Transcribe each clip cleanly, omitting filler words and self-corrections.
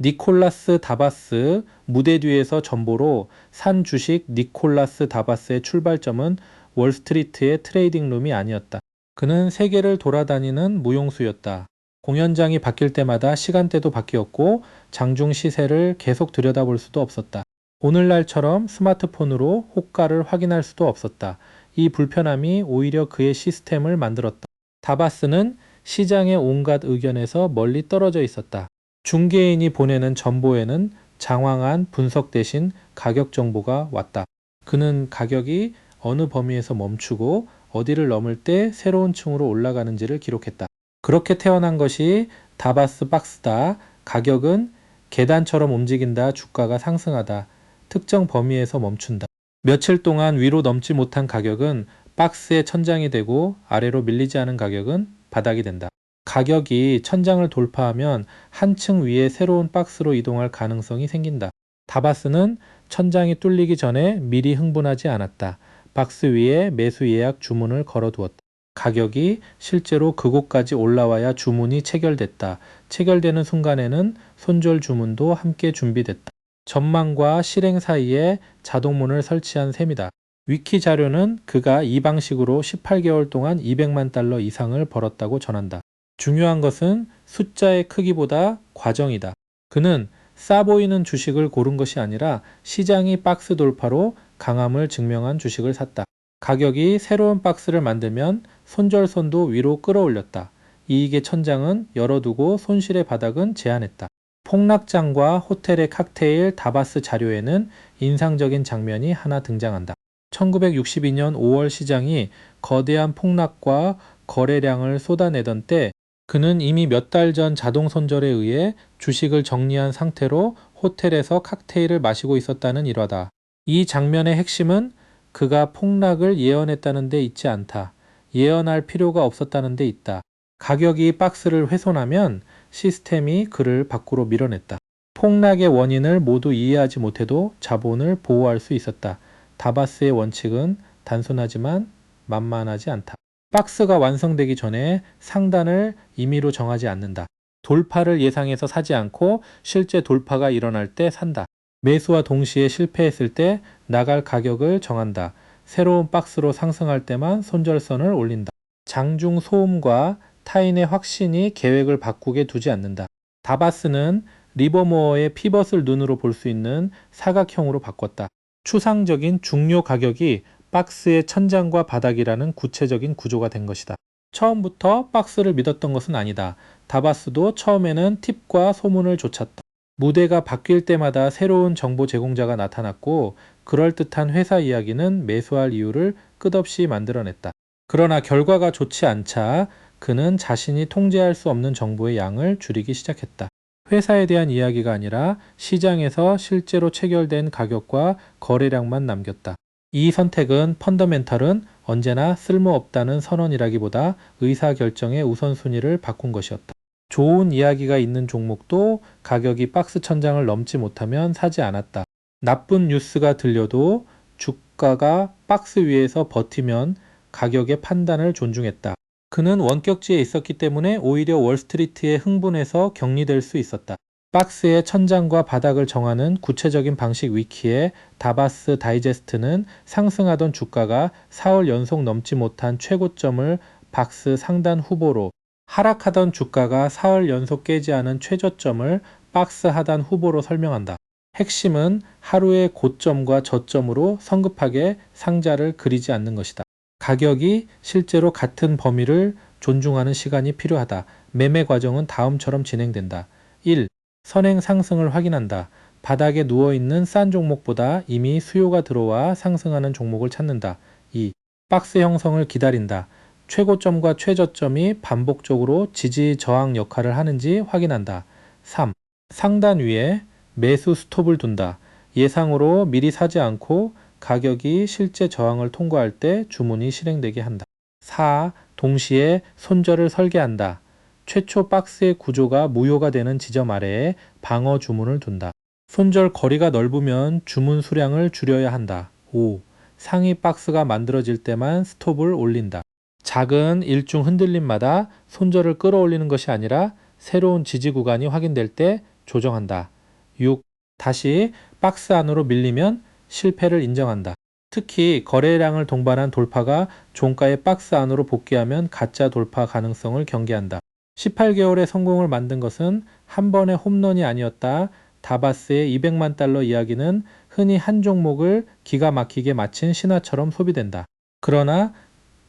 니콜라스 다바스 무대 뒤에서 전보로 산 주식 니콜라스 다바스의 출발점은 월스트리트의 트레이딩룸이 아니었다. 그는 세계를 돌아다니는 무용수였다. 공연장이 바뀔 때마다 시간대도 바뀌었고 장중 시세를 계속 들여다볼 수도 없었다. 오늘날처럼 스마트폰으로 호가를 확인할 수도 없었다. 이 불편함이 오히려 그의 시스템을 만들었다. 다바스는 시장의 온갖 의견에서 멀리 떨어져 있었다. 중개인이 보내는 정보에는 장황한 분석 대신 가격 정보가 왔다. 그는 가격이 어느 범위에서 멈추고 어디를 넘을 때 새로운 층으로 올라가는지를 기록했다. 그렇게 태어난 것이 다바스 박스다. 가격은 계단처럼 움직인다. 주가가 상승하다. 특정 범위에서 멈춘다. 며칠 동안 위로 넘지 못한 가격은 박스의 천장이 되고 아래로 밀리지 않은 가격은 바닥이 된다. 가격이 천장을 돌파하면 한층 위에 새로운 박스로 이동할 가능성이 생긴다. 다바스는 천장이 뚫리기 전에 미리 흥분하지 않았다. 박스 위에 매수 예약 주문을 걸어두었다. 가격이 실제로 그곳까지 올라와야 주문이 체결됐다. 체결되는 순간에는 손절 주문도 함께 준비됐다. 전망과 실행 사이에 자동문을 설치한 셈이다. 위키 자료는 그가 이 방식으로 18개월 동안 200만 달러 이상을 벌었다고 전한다. 중요한 것은 숫자의 크기보다 과정이다. 그는 싸 보이는 주식을 고른 것이 아니라 시장이 박스 돌파로 강함을 증명한 주식을 샀다. 가격이 새로운 박스를 만들면 손절선도 위로 끌어올렸다. 이익의 천장은 열어두고 손실의 바닥은 제한했다. 폭락장과 호텔의 칵테일 다바스 자료에는 인상적인 장면이 하나 등장한다. 1962년 5월 시장이 거대한 폭락과 거래량을 쏟아내던 때 그는 이미 몇 달 전 자동 손절에 의해 주식을 정리한 상태로 호텔에서 칵테일을 마시고 있었다는 일화다. 이 장면의 핵심은 그가 폭락을 예언했다는 데 있지 않다. 예언할 필요가 없었다는 데 있다. 가격이 박스를 훼손하면 시스템이 그를 밖으로 밀어냈다. 폭락의 원인을 모두 이해하지 못해도 자본을 보호할 수 있었다. 다바스의 원칙은 단순하지만 만만하지 않다. 박스가 완성되기 전에 상단을 임의로 정하지 않는다. 돌파를 예상해서 사지 않고 실제 돌파가 일어날 때 산다. 매수와 동시에 실패했을 때 나갈 가격을 정한다. 새로운 박스로 상승할 때만 손절선을 올린다. 장중 소음과 타인의 확신이 계획을 바꾸게 두지 않는다. 다바스는 리버모어의 피벗을 눈으로 볼 수 있는 사각형으로 바꿨다. 추상적인 중요 가격이 박스의 천장과 바닥이라는 구체적인 구조가 된 것이다. 처음부터 박스를 믿었던 것은 아니다. 다바스도 처음에는 팁과 소문을 좇았다. 무대가 바뀔 때마다 새로운 정보 제공자가 나타났고 그럴듯한 회사 이야기는 매수할 이유를 끝없이 만들어냈다. 그러나 결과가 좋지 않자 그는 자신이 통제할 수 없는 정보의 양을 줄이기 시작했다. 회사에 대한 이야기가 아니라 시장에서 실제로 체결된 가격과 거래량만 남겼다. 이 선택은 펀더멘털은 언제나 쓸모없다는 선언이라기보다 의사결정의 우선순위를 바꾼 것이었다. 좋은 이야기가 있는 종목도 가격이 박스 천장을 넘지 못하면 사지 않았다. 나쁜 뉴스가 들려도 주가가 박스 위에서 버티면 가격의 판단을 존중했다. 그는 원격지에 있었기 때문에 오히려 월스트리트에 흥분해서 격리될 수 있었다. 박스의 천장과 바닥을 정하는 구체적인 방식 위키에 다바스 다이제스트는 상승하던 주가가 4월 연속 넘지 못한 최고점을 박스 상단 후보로, 하락하던 주가가 4월 연속 깨지 않은 최저점을 박스 하단 후보로 설명한다. 핵심은 하루의 고점과 저점으로 성급하게 상자를 그리지 않는 것이다. 가격이 실제로 같은 범위를 존중하는 시간이 필요하다. 매매 과정은 다음처럼 진행된다. 1. 선행 상승을 확인한다. 바닥에 누워있는 싼 종목보다 이미 수요가 들어와 상승하는 종목을 찾는다. 2. 박스 형성을 기다린다. 최고점과 최저점이 반복적으로 지지 저항 역할을 하는지 확인한다. 3. 상단 위에 매수 스톱을 둔다. 예상으로 미리 사지 않고 가격이 실제 저항을 통과할 때 주문이 실행되게 한다. 4. 동시에 손절을 설계한다. 최초 박스의 구조가 무효가 되는 지점 아래에 방어 주문을 둔다. 손절 거리가 넓으면 주문 수량을 줄여야 한다. 5. 상위 박스가 만들어질 때만 스톱을 올린다. 작은 일중 흔들림마다 손절을 끌어올리는 것이 아니라 새로운 지지 구간이 확인될 때 조정한다. 6. 다시 박스 안으로 밀리면 실패를 인정한다. 특히 거래량을 동반한 돌파가 종가의 박스 안으로 복귀하면 가짜 돌파 가능성을 경계한다. 18개월의 성공을 만든 것은 한 번의 홈런이 아니었다. 다바스의 200만 달러 이야기는 흔히 한 종목을 기가 막히게 마친 신화처럼 소비된다. 그러나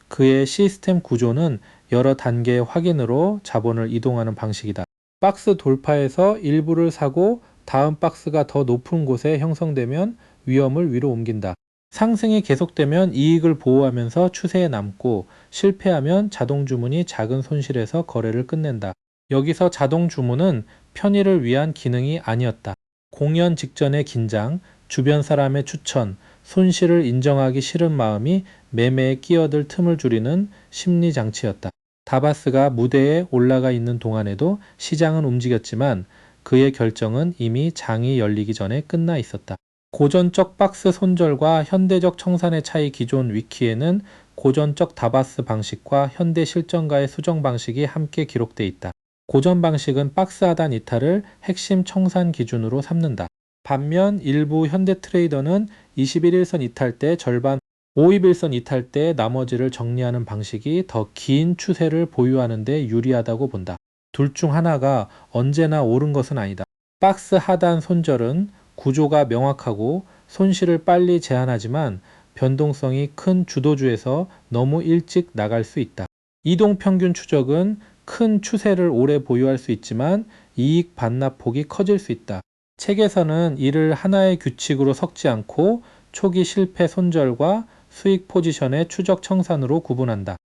그의 시스템 구조는 여러 단계의 확인으로 자본을 이동하는 방식이다. 박스 돌파에서 일부를 사고 다음 박스가 더 높은 곳에 형성되면 위험을 위로 옮긴다. 상승이 계속되면 이익을 보호하면서 추세에 남고 실패하면 자동 주문이 작은 손실에서 거래를 끝낸다. 여기서 자동 주문은 편의를 위한 기능이 아니었다. 공연 직전의 긴장, 주변 사람의 추천, 손실을 인정하기 싫은 마음이 매매에 끼어들 틈을 줄이는 심리 장치였다. 다바스가 무대에 올라가 있는 동안에도 시장은 움직였지만 그의 결정은 이미 장이 열리기 전에 끝나 있었다. 고전적 박스 손절과 현대적 청산의 차이. 기존 위키에는 고전적 다바스 방식과 현대 실전가의 수정 방식이 함께 기록돼 있다. 고전 방식은 박스 하단 이탈을 핵심 청산 기준으로 삼는다. 반면 일부 현대 트레이더는 21일선 이탈 때 절반, 5일선 이탈 때 나머지를 정리하는 방식이 더 긴 추세를 보유하는 데 유리하다고 본다. 둘 중 하나가 언제나 옳은 것은 아니다. 박스 하단 손절은 구조가 명확하고 손실을 빨리 제한하지만 변동성이 큰 주도주에서 너무 일찍 나갈 수 있다. 이동평균 추적은 큰 추세를 오래 보유할 수 있지만 이익 반납폭이 커질 수 있다. 책에서는 이를 하나의 규칙으로 섞지 않고 초기 실패 손절과 수익 포지션의 추적 청산으로 구분한다.